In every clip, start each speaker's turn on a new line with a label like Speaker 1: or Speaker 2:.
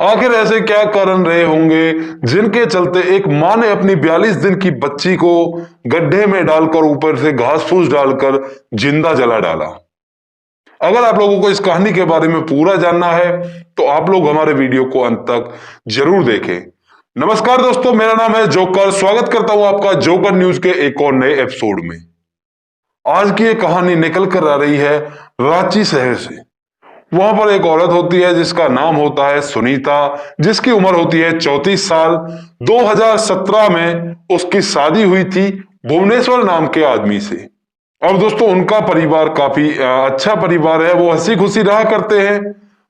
Speaker 1: आखिर ऐसे क्या कारण रहे होंगे जिनके चलते एक मां ने अपनी 42 दिन की बच्ची को गड्ढे में डालकर ऊपर से घास फूस डालकर जिंदा जला डाला। अगर आप लोगों को इस कहानी के बारे में पूरा जानना है तो आप लोग हमारे वीडियो को अंत तक जरूर देखें। नमस्कार दोस्तों, मेरा नाम है जोकर। स्वागत करता हूं आपका जोकर न्यूज के एक और नए एपिसोड में। आज की ये कहानी निकल कर आ रही है रांची शहर से। वहां पर एक औरत होती है जिसका नाम होता है सुनीता, जिसकी उम्र होती है 34 साल। 2017 में उसकी शादी हुई थी भुवनेश्वर नाम के आदमी से। और दोस्तों, उनका परिवार काफी अच्छा परिवार है, वो हंसी खुशी रहा करते हैं।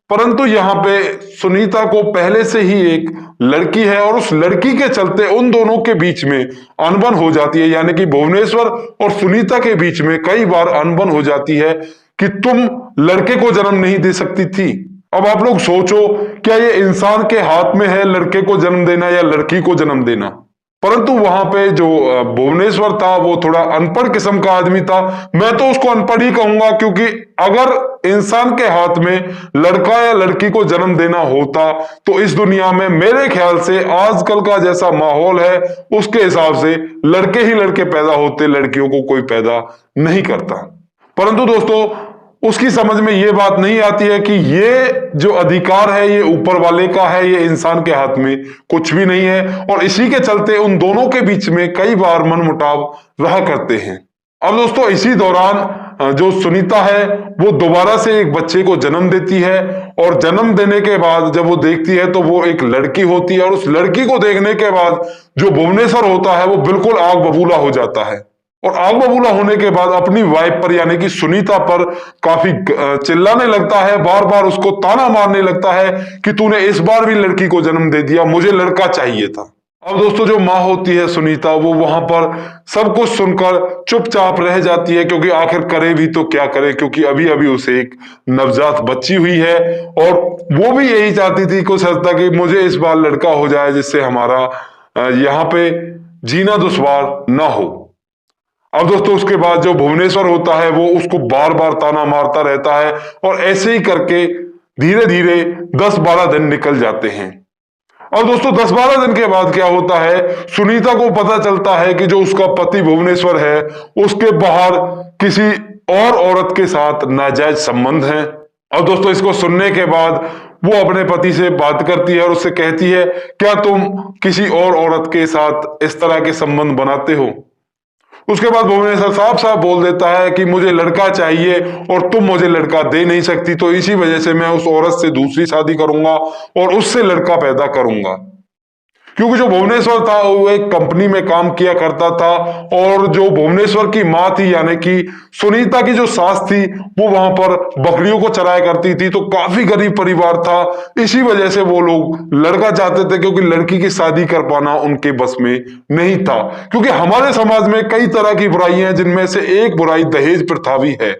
Speaker 1: परंतु यहाँ पे सुनीता को पहले से ही एक लड़की है और उस लड़की के चलते उन दोनों के बीच में अनबन हो जाती है। यानी कि भुवनेश्वर और सुनीता के बीच में कई बार अनबन हो जाती है कि तुम लड़के को जन्म नहीं दे सकती थी। अब आप लोग सोचो, क्या ये इंसान के हाथ में है लड़के को जन्म देना या लड़की को जन्म देना? परंतु वहां पे जो भुवनेश्वर था वो थोड़ा अनपढ़ किस्म का आदमी था। मैं तो उसको अनपढ़ ही कहूंगा, क्योंकि अगर इंसान के हाथ में लड़का या लड़की को जन्म देना होता तो इस दुनिया में मेरे ख्याल से आजकल का जैसा माहौल है उसके हिसाब से लड़के ही लड़के पैदा होते, लड़कियों को कोई पैदा नहीं करता। परंतु दोस्तों, उसकी समझ में ये बात नहीं आती है कि ये जो अधिकार है ये ऊपर वाले का है, ये इंसान के हाथ में कुछ भी नहीं है। और इसी के चलते उन दोनों के बीच में कई बार मनमुटाव रहा करते हैं। अब दोस्तों, इसी दौरान जो सुनीता है वो दोबारा से एक बच्चे को जन्म देती है। और जन्म देने के बाद जब वो देखती है तो वो एक लड़की होती है। और उस लड़की को देखने के बाद जो भुवनेश्वर होता है वो बिल्कुल आग बबूला हो जाता है। और आग बबूला होने के बाद अपनी वाइफ पर यानी कि सुनीता पर काफी चिल्लाने लगता है, बार बार उसको ताना मारने लगता है कि तूने इस बार भी लड़की को जन्म दे दिया, मुझे लड़का चाहिए था। अब दोस्तों, जो माँ होती है सुनीता, वो वहां पर सब कुछ सुनकर चुपचाप रह जाती है, क्योंकि आखिर करे भी तो क्या करे, क्योंकि अभी अभी उसे एक नवजात बच्ची हुई है। और वो भी यही चाहती थी कुछ हद तक कि मुझे इस बार लड़का हो जाए जिससे हमारा यहाँ पे जीना दुश्वार ना हो। अब दोस्तों, उसके बाद जो भुवनेश्वर होता है वो उसको बार बार ताना मारता रहता है। और ऐसे ही करके धीरे धीरे 10-12 दिन निकल जाते हैं। और दोस्तों, 10-12 दिन के बाद क्या होता है, सुनीता को पता चलता है कि जो उसका पति भुवनेश्वर है उसके बाहर किसी और औरत के साथ नाजायज संबंध है। और दोस्तों, इसको सुनने के बाद वो अपने पति से बात करती है और उससे कहती है, क्या तुम किसी और औरत के साथ इस तरह के संबंध बनाते हो? उसके बाद भुवनेश्वर साफ साफ बोल देता है कि मुझे लड़का चाहिए और तुम मुझे लड़का दे नहीं सकती, तो इसी वजह से मैं उस औरत से दूसरी शादी करूंगा और उससे लड़का पैदा करूंगा। क्योंकि जो भुवनेश्वर था वो एक कंपनी में काम किया करता था। और जो भुवनेश्वर की माँ थी यानी कि सुनीता की जो सास थी वो वहां पर बकरियों को चराया करती थी, तो काफी गरीब परिवार था। इसी वजह से वो लोग लड़का चाहते थे, क्योंकि लड़की की शादी कर पाना उनके बस में नहीं था। क्योंकि हमारे समाज में कई तरह की बुराइयां हैं, जिनमें से एक बुराई दहेज प्रथा भी है।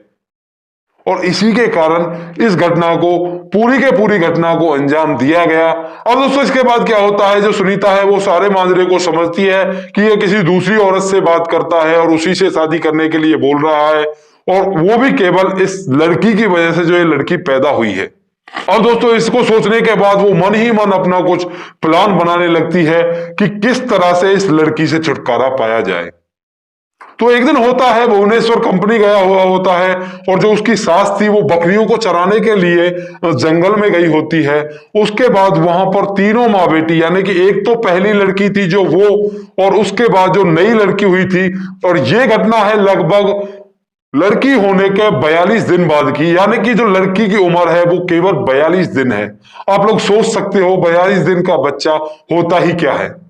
Speaker 1: और इसी के कारण इस घटना को पूरी के पूरी घटना को अंजाम दिया गया। अब दोस्तों, इसके बाद क्या होता है, जो सुनीता है वो सारे माजरे को समझती है कि ये किसी दूसरी औरत से बात करता है और उसी से शादी करने के लिए बोल रहा है, और वो भी केवल इस लड़की की वजह से जो ये लड़की पैदा हुई है। और दोस्तों, इसको सोचने के बाद वो मन ही मन अपना कुछ प्लान बनाने लगती है कि किस तरह से इस लड़की से छुटकारा पाया जाए। तो एक दिन होता है, भुवनेश्वर कंपनी गया हुआ होता है और जो उसकी सास थी वो बकरियों को चराने के लिए जंगल में गई होती है। उसके बाद वहां पर तीनों माँ बेटी यानी कि एक तो पहली लड़की थी जो वो, और उसके बाद जो नई लड़की हुई थी। और ये घटना है लगभग लड़की होने के 42 दिन बाद की, यानी कि जो लड़की की उम्र है वो केवल 42 दिन है। आप लोग सोच सकते हो 42 दिन का बच्चा होता ही क्या है।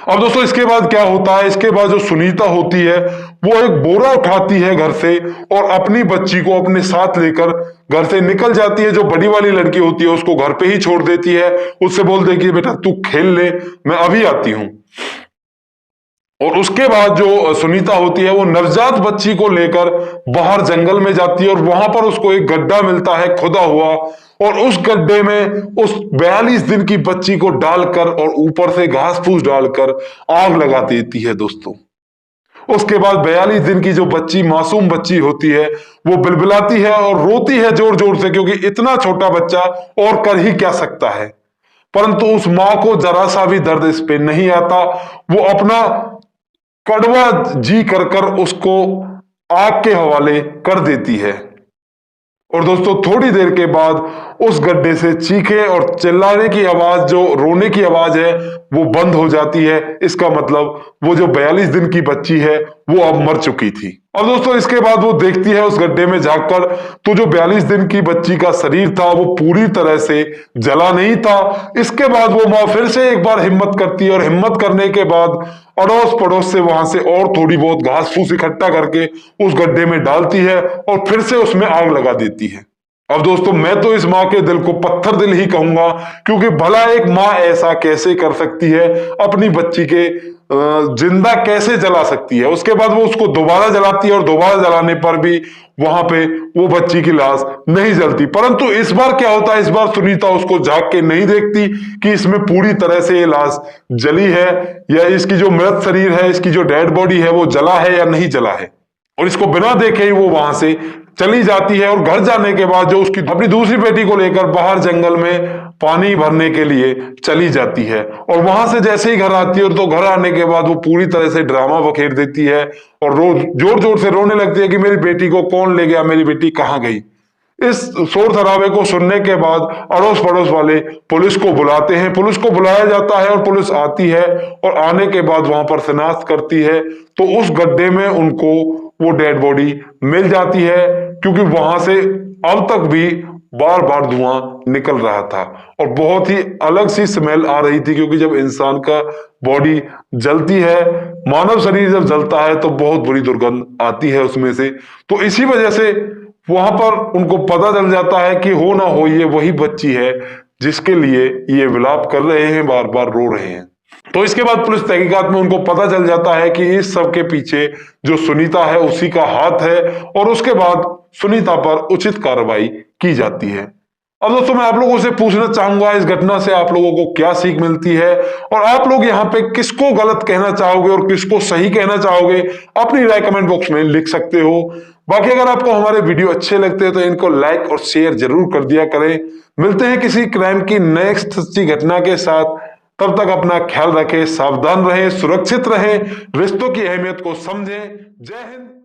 Speaker 1: अब दोस्तों, इसके बाद क्या होता है, इसके बाद जो सुनीता होती है वो एक बोरा उठाती है घर से और अपनी बच्ची को अपने साथ लेकर घर से निकल जाती है। जो बड़ी वाली लड़की होती है उसको घर पे ही छोड़ देती है, उससे बोल देती है बेटा तू खेल ले, मैं अभी आती हूं। और उसके बाद जो सुनीता होती है वो नवजात बच्ची को लेकर बाहर जंगल में जाती है और वहां पर उसको एक गड्ढा मिलता है खुदा हुआ, और उस गड्ढे में उस 42 दिन की बच्ची को डालकर और ऊपर से घास फूस डालकर आग लगा देती है दोस्तों। उसके बाद 42 दिन की जो बच्ची मासूम बच्ची होती है वो बिलबिलाती है और रोती है जोर जोर से, क्योंकि इतना छोटा बच्चा और कर ही क्या सकता है। परंतु उस मां को जरा सा भी दर्द इस पे नहीं आता। वो अपना कड़वा जी कर उसको आग के हवाले कर देती है। और दोस्तों थोड़ी देर के बाद उस गड्ढे से चीखे और चिल्लाने की आवाज, जो रोने की आवाज है, वो बंद हो जाती है। इसका मतलब वो जो 42 दिन की बच्ची है वो अब मर चुकी थी। और दोस्तों इसके बाद वो देखती है उस गड्ढे में झांककर, तो जो 42 दिन की बच्ची का शरीर था वो पूरी तरह से जला नहीं था। इसके बाद वो माँ फिर से एक बार हिम्मत करती है और हिम्मत करने के बाद अड़ोस पड़ोस से वहां से और थोड़ी बहुत घास फूस इकट्ठा करके उस गड्ढे में डालती है और फिर से उसमें आग लगा देती है। अब दोस्तों मैं तो इस माँ के दिल को पत्थर दिल ही कहूंगा, क्योंकि भला एक माँ ऐसा कैसे कर सकती है, अपनी बच्ची के जिंदा कैसे जला सकती है। उसके बाद वो उसको दोबारा जलाती है और दोबारा जलाने पर भी वहां पे वो बच्ची की लाश नहीं जलती। परंतु इस बार क्या होता है, इस बार सुनीता उसको झांक के नहीं देखती कि इसमें पूरी तरह से ये लाश जली है, या इसकी जो मृत शरीर है, इसकी जो डेड बॉडी है वो जला है या नहीं जला है। और इसको बिना देखे ही वो वहां से चली जाती है और घर जाने के बाद जो उसकी अपनी दूसरी बेटी को लेकर बाहर जंगल में पानी भरने के लिए चली जाती है। और वहां से जैसे ही घर आती है, तो घर आने के बाद वो पूरी तरह से ड्रामा बखेर देती है और रोज जोर जोर से रोने लगती है कि मेरी बेटी को कौन ले गया, मेरी बेटी कहाँ गई। इस शोर शराबे को सुनने के बाद अड़ोस पड़ोस वाले पुलिस को बुलाते हैं। पुलिस को बुलाया जाता है और पुलिस आती है और आने के बाद वहां पर शिनाख्त करती है, तो उस गड्ढे में उनको वो डेड बॉडी मिल जाती है, क्योंकि वहां से अब तक भी बार बार धुआं निकल रहा था और बहुत ही अलग सी स्मेल आ रही थी। क्योंकि जब इंसान का बॉडी जलती है, मानव शरीर जब जलता है, तो बहुत बुरी दुर्गंध आती है उसमें से। तो इसी वजह से वहां पर उनको पता चल जाता है कि हो ना हो ये वही बच्ची है जिसके लिए ये विलाप कर रहे हैं, बार बार रो रहे हैं। तो इसके बाद पुलिस तहकीकात में उनको पता चल जाता है कि इस सब के पीछे जो सुनीता है उसी का हाथ है, और उसके बाद सुनीता पर उचित कार्रवाई की जाती है। अब दोस्तों मैं आप लोगों से पूछना चाहूंगा, इस घटना से आप लोगों को क्या सीख मिलती है, और आप लोग यहाँ पे किसको गलत कहना चाहोगे और किसको सही कहना चाहोगे, अपनी राय कमेंट बॉक्स में लिख सकते हो। बाकी अगर आपको हमारे वीडियो अच्छे लगते हैं तो इनको लाइक और शेयर जरूर कर दिया करें। मिलते हैं किसी क्राइम की नेक्स्ट सच्ची घटना के साथ। तब तक अपना ख्याल रखें, सावधान रहें, सुरक्षित रहें, रिश्तों की अहमियत को समझें। जय हिंद।